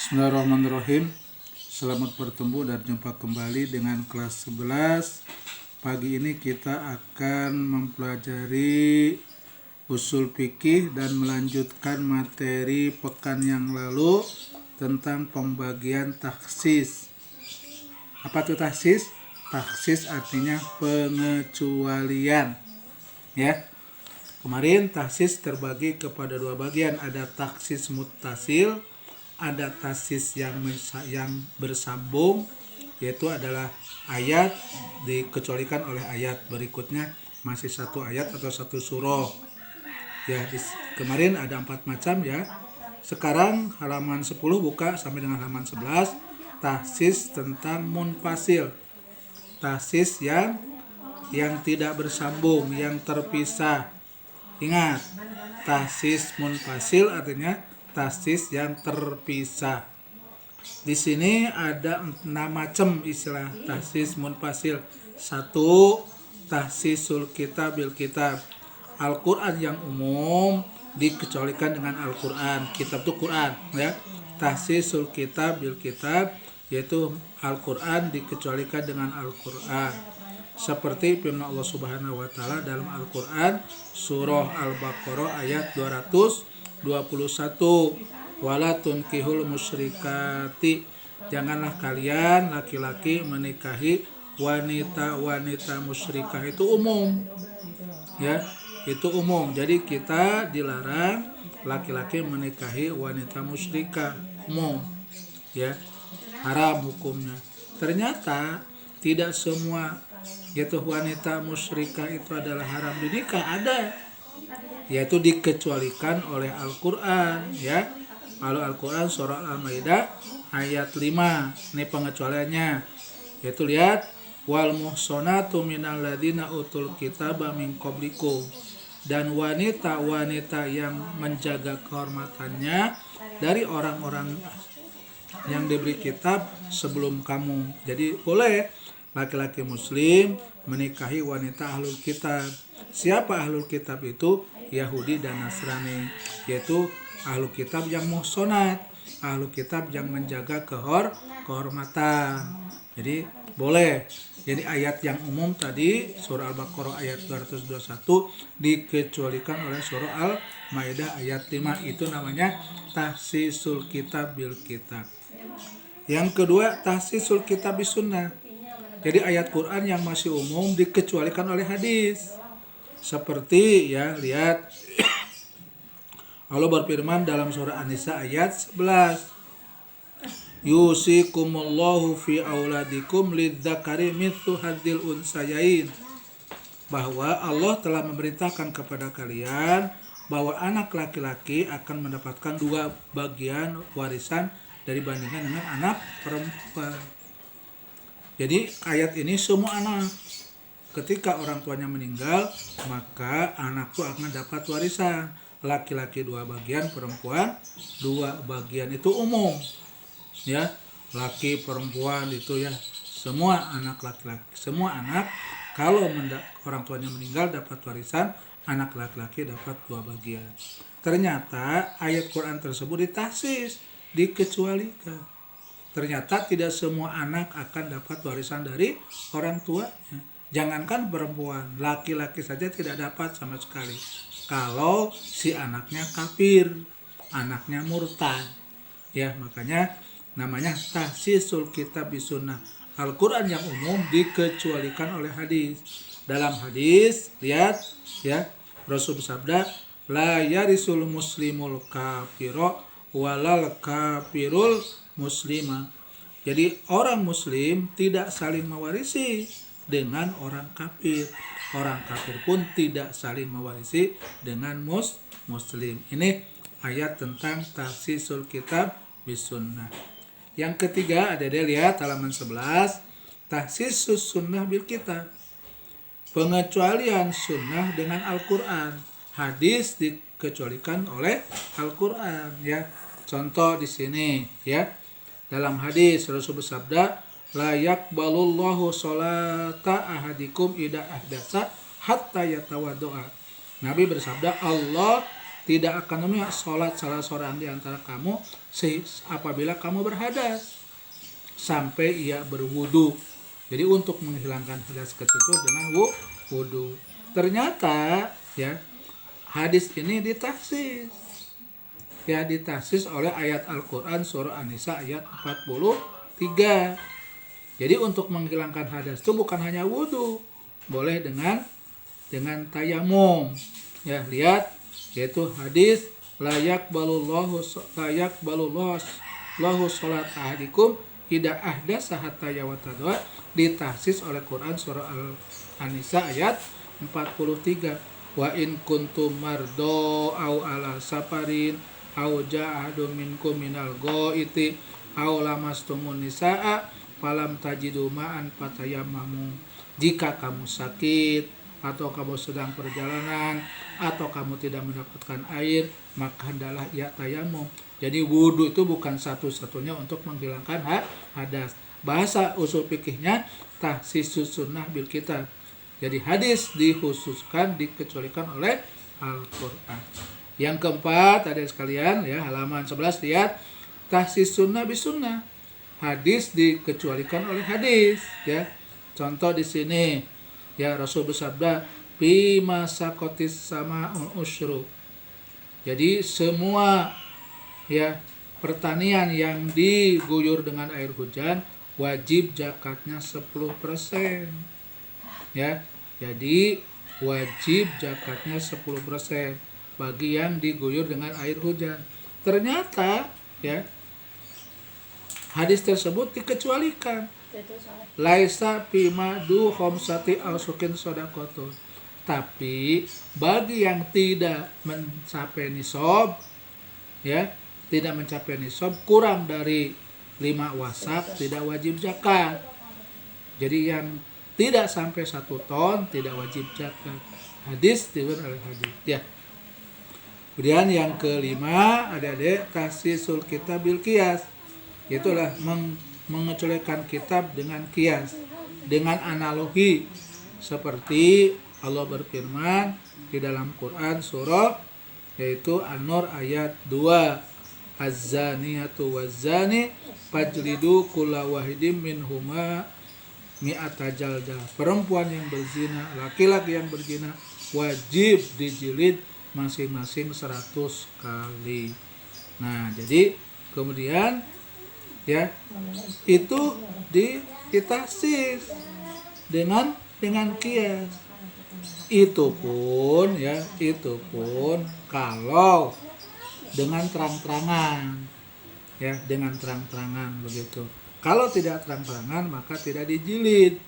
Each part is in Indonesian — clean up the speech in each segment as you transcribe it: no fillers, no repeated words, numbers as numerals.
Bismillahirrahmanirrahim. Selamat bertemu dan jumpa kembali dengan kelas 11. Pagi ini kita akan mempelajari usul fikih dan melanjutkan materi pekan yang lalu tentang pembagian taksis. Apa itu taksis? Taksis artinya pengecualian. Ya. Kemarin taksis terbagi kepada dua bagian, ada taksis muttasil, ada taksis yang bersambung, yaitu adalah ayat dikecualikan oleh ayat berikutnya, masih satu ayat atau satu surah. Ya, kemarin ada 4 macam ya. Sekarang halaman 10 buka sampai dengan halaman 11, taksis tentang munfasil. Taksis yang tidak bersambung, yang terpisah. Ingat, taksis munfasil artinya taksis yang terpisah. Di sini ada 6 macam istilah taksis munfasil. 1. Taksisul kitab bil kitab. Al-Quran yang umum dikecualikan dengan Al-Quran. Kitab itu Quran ya. Taksisul kitab bil kitab, yaitu Al-Quran dikecualikan dengan Al-Quran. Seperti firman Allah Subhanahu wa taala dalam Al-Qur'an surah Al-Baqarah ayat 221, wala tunkihul musyrikati, janganlah kalian laki-laki menikahi wanita-wanita musyrikah. Itu umum. Ya, itu umum. Jadi kita dilarang laki-laki menikahi wanita musyrikah, umum. Ya, haram hukumnya. Ternyata tidak semua yaitu wanita musyrikah itu adalah haram dinikah, ada, yaitu dikecualikan oleh Al-Quran ya. Kalau Al-Quran surah Al-Maidah ayat 5, ini pengecualiannya, yaitu lihat, wal muhsonatu minal ladina utul kitaba min qablikum, dan wanita-wanita yang menjaga kehormatannya dari orang-orang yang diberi kitab sebelum kamu. Jadi boleh laki-laki muslim menikahi wanita ahlul kitab. Siapa ahlul kitab itu? Yahudi dan Nasrani, yaitu ahlul kitab yang muhsonat, ahlul kitab yang menjaga kehormatan. Jadi boleh. Jadi ayat yang umum tadi surah Al-Baqarah ayat 221 dikecualikan oleh surah Al-Maidah ayat 5. Itu namanya tahsisul kitab bil kitab. Yang kedua, tahsisul kitab bis sunnah. Jadi ayat Quran yang masih umum dikecualikan oleh hadis. Seperti ya, lihat Allah berfirman dalam surah An-Nisa ayat 11. Yusikumullahu fi auladikum lidzakari mithlu hadzil unsayain. Bahwa Allah telah memerintahkan kepada kalian bahwa anak laki-laki akan mendapatkan 2 bagian warisan dari bandingkan dengan anak perempuan. Jadi ayat ini semua anak, ketika orang tuanya meninggal, maka anak itu akan dapat warisan. Laki-laki 2 bagian, perempuan 2 bagian, itu umum. Ya, laki perempuan itu ya, semua anak laki-laki, semua anak kalau orang tuanya meninggal dapat warisan, anak laki-laki dapat 2 bagian. Ternyata ayat Quran tersebut ditaksis, dikecualikan. Ternyata tidak semua anak akan dapat warisan dari orang tuanya. Jangankan perempuan, laki-laki saja tidak dapat sama sekali. Kalau si anaknya kafir, anaknya murtad. Ya, makanya namanya tahsisul kitab bis sunnah. Al-Quran yang umum dikecualikan oleh hadis. Dalam hadis, lihat ya, Rasul bersabda, la yarisul muslimul kafiro walal kafirul muslimah. Jadi orang muslim tidak saling mewarisi dengan orang kafir. Orang kafir pun tidak saling mewarisi dengan muslim. Ini ayat tentang tahsisul kitab bis sunnah. Yang ketiga, ada lihat halaman 11, tahsisus sunnah bil kitab. Pengecualian sunnah dengan Al-Quran. Hadis dikecualikan oleh Al-Quran ya. Contoh di sini ya. Dalam hadis Rasul bersabda, la yaqbalullahu sholata ahadikum idza ahdasa hatta yatawaddoa. Nabi bersabda, Allah tidak akan sholat salah seorang di antara kamu apabila kamu berhadas sampai ia berwudu. Jadi untuk menghilangkan hadas kecil dengan wudu. Ternyata ya hadis ini ditaksis. Ya ditaksis oleh ayat Al-Qur'an surah An-Nisa ayat 43. Jadi untuk menghilangkan hadas itu bukan hanya wudu, boleh dengan tayamum. Ya, lihat yaitu hadis layak balullahu salat ahadikum idza ahdasa hatta yawatadwa, ditaksis oleh Quran surah An-Nisa ayat 43. Wa in kuntum mardo au ala safarin au ja'adu minkum minal ghaiti au lamastumun nisaa falam tajidu ma'an fatayammamu. Jika kamu sakit atau kamu sedang perjalanan atau kamu tidak mendapatkan air, maka hendaklah ia tayamum. Jadi wudu itu bukan satu-satunya untuk menghilangkan hadas. Bahasa usul fikihnya tahsisus sunnah bil kitab. Jadi hadis dikhususkan, dikecualikan oleh Al-Qur'an. Yang keempat, adik sekalian, ya halaman 11, lihat tahsis sunnah bis sunnah. Hadis dikecualikan oleh hadis, ya. Contoh di sini, ya Rasul bersabda, "Fi masakotis sama usyru." Jadi semua ya pertanian yang diguyur dengan air hujan wajib zakatnya 10%. Ya. Jadi wajib zakatnya 10% bagi yang diguyur dengan air hujan. Ternyata ya hadis tersebut dikecualikan. Laisa fima du khamsati ausukin sodakotun. Tapi bagi yang tidak mencapai nisab, ya tidak mencapai nisab, kurang dari 5 wasak, tidak wajib zakat. Jadi yang tidak sampai 1 ton tidak wajib zakat. Hadis diriwayatkan oleh hadis. Ya. Kemudian yang kelima, adik-adik, tahsisul kitab bil qiyas. Itulah mengecualikan kitab dengan qiyas, dengan analogi, seperti Allah berfirman di dalam Quran surah yaitu An-Nur ayat 2, az-zaniyatu waz-zani fajlidu kulla wahidin minhuma mi'ata jaldah. Perempuan yang berzina, laki-laki yang berzina wajib dijilid masing-masing 100 kali. Nah, jadi kemudian ya itu ditaksis dengan qiyas. Itu pun kalau dengan terang-terangan, ya dengan terang-terangan begitu. Kalau tidak terang-terangan maka tidak dijilid,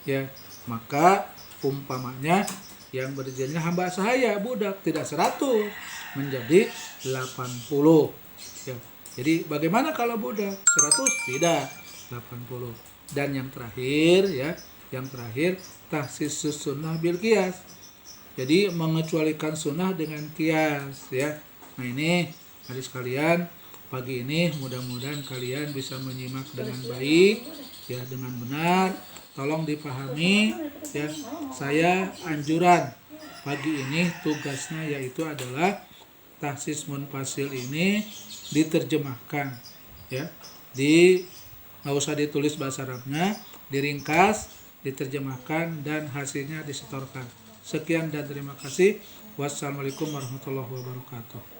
ya maka umpamanya yang berzina hamba sahaya budak tidak 100 menjadi 80, ya. Jadi bagaimana kalau budak 100 tidak 80. Dan yang terakhir ya, tahsisus sunnah bil qiyas. Jadi mengecualikan sunnah dengan qiyas, ya. Nah ini adik sekalian, pagi ini mudah-mudahan kalian bisa menyimak dengan baik, ya dengan benar. Tolong dipahami, ya. Saya anjuran pagi ini tugasnya yaitu adalah tahsis munfasil ini diterjemahkan, ya. Nggak usah ditulis bahasa Arabnya, diringkas, diterjemahkan, dan hasilnya disetorkan. Sekian dan terima kasih. Wassalamualaikum warahmatullahi wabarakatuh.